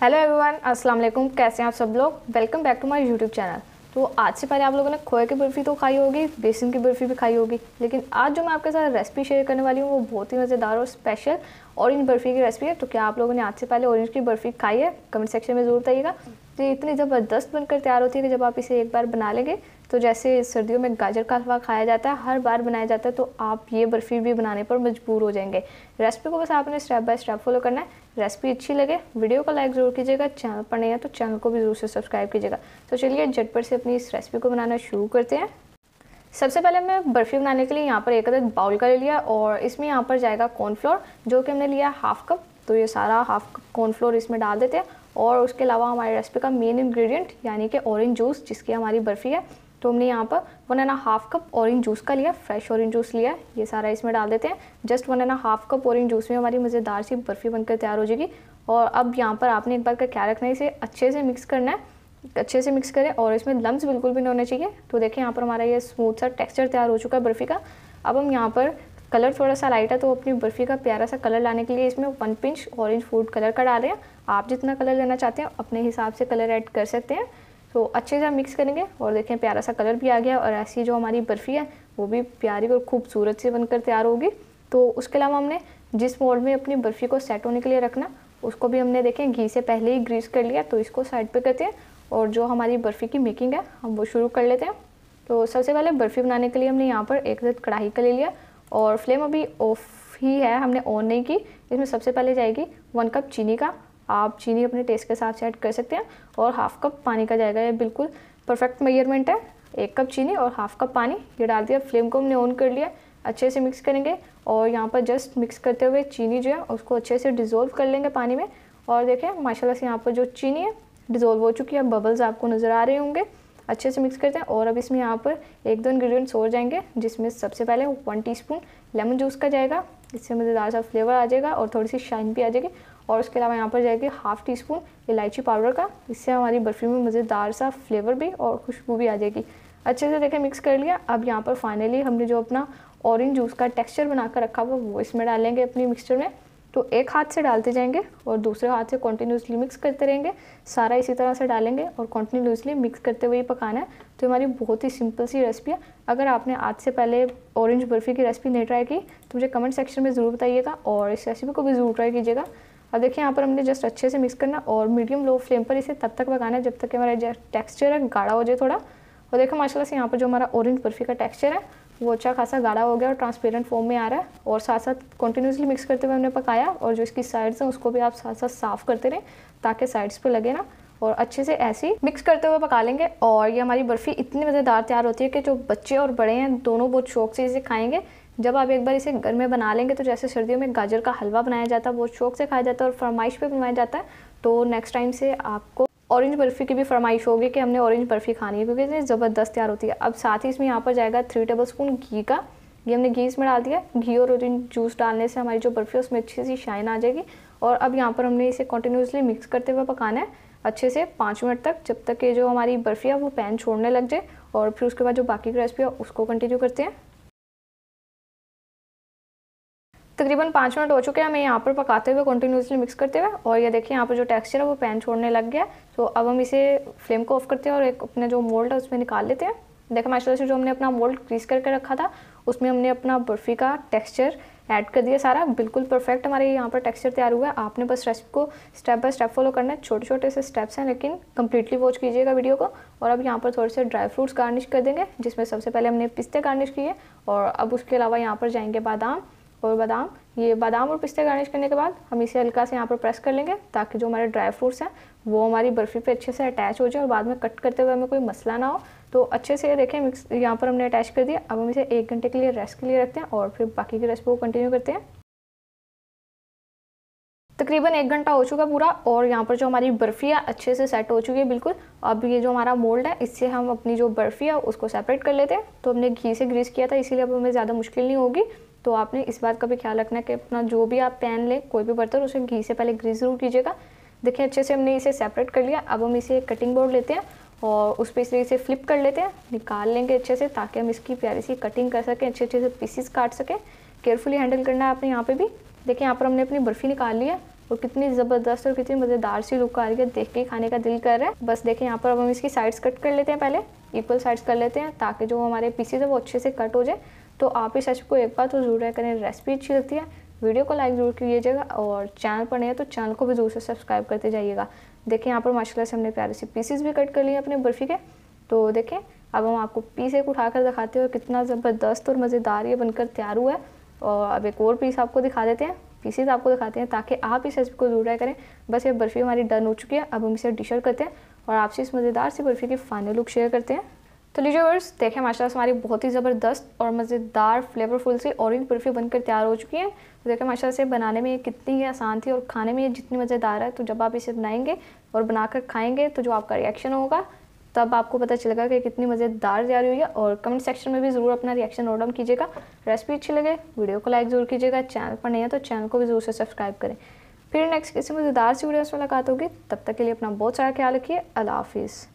Hello everyone, अस्सलाम वालेकुम। कैसे हैं आप सब लोग। Welcome back to my YouTube channel. तो आज से पहले आप लोगों ने खोए की बर्फ़ी तो खाई होगी, बेसन की बर्फ़ी भी खाई होगी, लेकिन आज जो मैं आपके साथ रेसिपी शेयर करने वाली हूँ वो बहुत ही मज़ेदार और स्पेशल ऑरेंज बर्फ़ी की रेसिपी है। तो क्या आप लोगों ने आज से पहले ऑरेंज की बर्फ़ी खाई है? कमेंट सेक्शन में ज़रूर बताइएगा। तो ये इतनी ज़बरदस्त बनकर तैयार होती है कि जब आप इसे एक बार बना लेंगे तो जैसे सर्दियों में गाजर का हलवा खाया जाता है, हर बार बनाया जाता है, तो आप ये बर्फ़ी भी बनाने पर मजबूर हो जाएंगे। रेसिपी को बस आपने स्टेप बाय स्टेप फॉलो करना है। रेसिपी अच्छी लगे वीडियो को लाइक ज़रूर कीजिएगा, चैनल पर नहीं है तो चैनल को भी ज़रूर से सब्सक्राइब कीजिएगा। तो चलिए झटपट से अपनी इस रेसिपी को बनाना शुरू करते हैं। सबसे पहले मैं बर्फ़ी बनाने के लिए यहाँ पर एक अदद बाउल का ले लिया और इसमें यहाँ पर जाएगा कॉर्नफ्लोर, जो कि हमने लिया हाफ़ कप। तो ये सारा हाफ़ कप कॉर्नफ्लोर इसमें डाल देते हैं। और उसके अलावा हमारी रेसिपी का मेन इंग्रेडिएंट यानी कि ऑरेंज जूस, जिसकी हमारी बर्फ़ी है, तो हमने यहाँ पर 1.5 कप ऑरेंज जूस का लिया, फ्रेश ऑरेंज जूस लिया। ये सारा इसमें डाल देते हैं। जस्ट 1.5 कप ऑरेंज जूस में हमारी मज़ेदार सी बर्फ़ी बनकर तैयार हो जाएगी। और अब यहाँ पर आपने एक बार का क्या रखना है, इसे अच्छे से मिक्स करना है। अच्छे से मिक्स करें और इसमें लम्स बिल्कुल भी नहीं होने चाहिए। तो देखिए यहाँ पर हमारा ये स्मूथ सा टेक्सचर तैयार हो चुका है बर्फ़ी का। अब हम यहाँ पर कलर थोड़ा सा लाइट है, तो अपनी बर्फ़ी का प्यारा सा कलर लाने के लिए इसमें 1 पिंच ऑरेंज फूड कलर का डाल रहे हैं। आप जितना कलर लेना चाहते हैं अपने हिसाब से कलर ऐड कर सकते हैं। तो अच्छे से हम मिक्स करेंगे और देखें प्यारा सा कलर भी आ गया और ऐसी जो हमारी बर्फ़ी है वो भी प्यारी और खूबसूरत सी बनकर तैयार होगी। तो उसके अलावा हमने जिस मोल्ड में अपनी बर्फ़ी को सेट होने के लिए रखना, उसको भी हमने देखें घी से पहले ही ग्रीस कर लिया। तो इसको साइड पे करते हैं और जो हमारी बर्फ़ी की मेकिंग है हम वो शुरू कर लेते हैं। तो सबसे पहले बर्फ़ी बनाने के लिए हमने यहाँ पर एक अदद कढ़ाई का ले लिया और फ्लेम अभी ऑफ ही है, हमने ऑन नहीं की। इसमें सबसे पहले जाएगी 1 कप चीनी का। आप चीनी अपने टेस्ट के साथ ऐड कर सकते हैं और हाफ़ कप पानी का जाएगा। ये बिल्कुल परफेक्ट मेजरमेंट है, 1 कप चीनी और हाफ़ कप पानी ये डाल दिया। फ्लेम को हमने ऑन कर लिया। अच्छे से मिक्स करेंगे और यहाँ पर जस्ट मिक्स करते हुए चीनी जो है उसको अच्छे से डिज़ोल्व कर लेंगे पानी में। और देखें माशाल्लाह से यहाँ पर जो चीनी है डिज़ोल्व हो चुकी है, बबल्स आपको नज़र आ रहे होंगे। अच्छे से मिक्स करते हैं और अब इसमें यहाँ पर 1-2 इंग्रेडिएंट्स और जाएंगे, जिसमें सबसे पहले 1 टीस्पून लेमन जूस का जाएगा। इससे मज़ेदार सा फ्लेवर आ जाएगा और थोड़ी सी शाइन भी आ जाएगी। और उसके अलावा यहाँ पर जाएगी हाफ़ टीस्पून इलायची पाउडर का। इससे हमारी बर्फ़ी में मज़ेदार सा फ्लेवर भी और खुशबू भी आ जाएगी। अच्छे से देखें मिक्स कर लिया। अब यहाँ पर फाइनली हमने जो अपना ऑरेंज जूस का टेक्स्चर बना कर रखा हुआ वो इसमें डालेंगे अपनी मिक्सचर में। तो एक हाथ से डालते जाएंगे और दूसरे हाथ से कंटिन्यूसली मिक्स करते रहेंगे। सारा इसी तरह से डालेंगे और कंटिन्यूसली मिक्स करते हुए पकाना है। तो हमारी बहुत ही सिंपल सी रेसिपी है। अगर आपने आज से पहले ऑरेंज बर्फ़ी की रेसिपी नहीं ट्राई की तो मुझे कमेंट सेक्शन में ज़रूर बताइएगा और इस रेसिपी को भी ज़रूर ट्राई कीजिएगा। अब देखिए यहाँ पर हमने जस्ट अच्छे से मिक्स करना और मीडियम लो फ्लेम पर इसे तब तक पकाना है जब तक कि हमारा टेक्स्चर है गाढ़ा हो जाए थोड़ा। और देखो माशाल्लाह से यहाँ पर जो हमारा ऑरेंज बर्फ़ी का टेक्स्चर है वो अच्छा खासा गाढ़ा हो गया और ट्रांसपेरेंट फॉर्म में आ रहा है। और साथ साथ कंटिन्यूसली मिक्स करते हुए हमने पकाया और जो इसकी साइड्स हैं उसको भी आप साथ साथ साफ़ करते रहें ताकि साइड्स पे लगे ना। और अच्छे से ऐसे ही मिक्स करते हुए पका लेंगे। और ये हमारी बर्फ़ी इतनी मज़ेदार तैयार होती है कि जो बच्चे और बड़े हैं दोनों बहुत शौक़ से इसे खाएँगे। जब आप एक बार इसे घर में बना लेंगे तो जैसे सर्दियों में गाजर का हलवा बनाया जाता है बहुत शौक़ से खाया जाता है और फरमाइश पे बनवाया जाता है, तो नेक्स्ट टाइम से आपको ऑरेंज बर्फ़ी की भी फरमाइश होगी कि हमने ऑरेंज बर्फ़ी खानी है, क्योंकि इतनी ज़बरदस्त तैयार होती है। अब साथ ही इसमें यहाँ पर जाएगा 3 टेबलस्पून घी का। ये हमने घी इसमें डाल दिया। घी और ऑरेंज जूस डालने से हमारी जो बर्फ़ी है उसमें अच्छी सी शाइन आ जाएगी। और अब यहाँ पर हमने इसे कंटिन्यूसली मिक्स करते हुए पकाना है अच्छे से 5 मिनट तक, जब तक ये जो हमारी बर्फ़ी है वो पैन छोड़ने लग जाए। और फिर उसके बाद जो बाकी की रेसिपी है उसको कंटिन्यू करते हैं। तकरीबन 5 मिनट हो चुके हैं हमें यहाँ पर पकाते हुए कंटिन्यूसली मिक्स करते हुए। और ये देखिए यहाँ पर जो टेक्सचर है वो पैन छोड़ने लग गया। तो अब हम इसे फ्लेम को ऑफ करते हैं और एक अपने जो मोल्ड है उसमें निकाल लेते हैं। देखो माशाल्लाह से जो हमने अपना मोल्ड ग्रीस करके रखा था उसमें हमने अपना बर्फ़ी का टेक्सचर ऐड कर दिया सारा। बिल्कुल परफेक्ट हमारे यहाँ पर टेक्सचर तैयार हुआ है। आपने बस रेसिपी को स्टेप बाय स्टेप फॉलो करना है। छोटे छोटे से स्टेप्स हैं लेकिन कंप्लीटली वॉच कीजिएगा वीडियो को। और अब यहाँ पर थोड़े से ड्राई फ्रूट्स गार्निश कर देंगे, जिसमें सबसे पहले हमने पिस्ते गार्निश किए और अब उसके अलावा यहाँ पर जाएंगे बादाम और बादाम। ये बादाम और पिस्ते गार्निश करने के बाद हम इसे हल्का से यहाँ पर प्रेस कर लेंगे ताकि जो हमारे ड्राई फ्रूट्स हैं वो हमारी बर्फ़ी पे अच्छे से अटैच हो जाए और बाद में कट करते हुए हमें कोई मसला ना हो। तो अच्छे से देखें मिक्स यहाँ पर हमने अटैच कर दिया। अब हम इसे 1 घंटे के लिए रेस्ट के लिए रखते हैं और फिर बाकी की रेसिपी को कंटिन्यू करते हैं। तकरीबन 1 घंटा हो चुका पूरा और यहाँ पर जो हमारी बर्फ़ी है अच्छे से सेट हो चुकी है बिल्कुल। अब ये जो हमारा मोल्ड है इससे हम अपनी जो बर्फ़ी है उसको सेपरेट कर लेते हैं। तो हमने घी से ग्रीस किया था इसीलिए अब हमें ज़्यादा मुश्किल नहीं होगी। तो आपने इस बात का भी ख्याल रखना है कि अपना जो भी आप पैन लें कोई भी बर्तन उसे घी से पहले ग्रीस ज़रूर कीजिएगा। देखिए अच्छे से हमने इसे सेपरेट कर लिया। अब हम इसे कटिंग बोर्ड लेते हैं और उस पर इसे फ्लिप कर लेते हैं, निकाल लेंगे अच्छे से ताकि हम इसकी प्यारी सी कटिंग कर सकें, अच्छे अच्छे से पीसेस काट सकें। केयरफुली हैंडल करना है आपने यहाँ पे भी। देखिए यहाँ पर हमने अपनी बर्फ़ी निकाल ली है और कितनी ज़बरदस्त और कितनी मज़ेदार सी लुक आ रही है, देख के ही खाने का दिल कर रहा है। बस देखें यहाँ पर अब हम इसकी साइड्स कट कर लेते हैं, पहले इक्वल साइड्स कर लेते हैं ताकि जो हमारे पीसेस है वो अच्छे से कट हो जाए। तो आप इस रेसिपी को एक बार तो ज़रूर ट्राई करें, रेसिपी अच्छी लगती है वीडियो को लाइक ज़रूर कीजिएगा और चैनल पर नहीं है तो चैनल को भी ज़रूर से सब्सक्राइब करते जाइएगा। देखिए यहाँ पर माशाल्लाह से हमने प्यारे से पीसेस भी कट कर लिए अपने बर्फ़ी के। तो देखें अब हम आपको पीस एक उठा कर दिखाते हैं और कितना ज़बरदस्त और मज़ेदार ये बनकर तैयार हुआ है। और अब एक और पीस आपको दिखा देते हैं, पीसेस आपको दिखाते हैं ताकि आप इस रेसिपी को ज़रूर ट्राई करें। बस ये बर्फ़ी हमारी डन हो चुकी है, अब हम इसे डिश आउट करते हैं और आपसे इस मज़ेदार सी बर्फ़ी की फाइनल लुक शेयर करते हैं। तो लीजिए व्यूअर्स, देखें माशाल्लाह से हमारी बहुत ही ज़बरदस्त और मज़ेदार फ्लेवरफुल सी ऑरेंज बर्फ़ी बनकर तैयार हो चुकी है। तो देखें माशाल्लाह से बनाने में ये कितनी ही आसान थी और खाने में ये जितनी मज़ेदार है। तो जब आप इसे बनाएंगे और बनाकर खाएंगे तो जो आपका रिएक्शन होगा तब आपको पता चलेगा कि कितनी मज़ेदार तैयार हुई है। और कमेंट सेक्शन में भी ज़रूर अपना रिएक्शन नोट डाउन कीजिएगा। रेसिपी अच्छी लगे वीडियो को लाइक ज़रूर कीजिएगा, चैनल पर नहीं है तो चैनल को भी ज़रूर से सब्सक्राइब करें। फिर नेक्स्ट किसी मज़ेदार सी वीडियो में मुलाकात होगी, तब तक के लिए अपना बहुत सारा ख्याल रखिए। अल्लाह हाफिज़।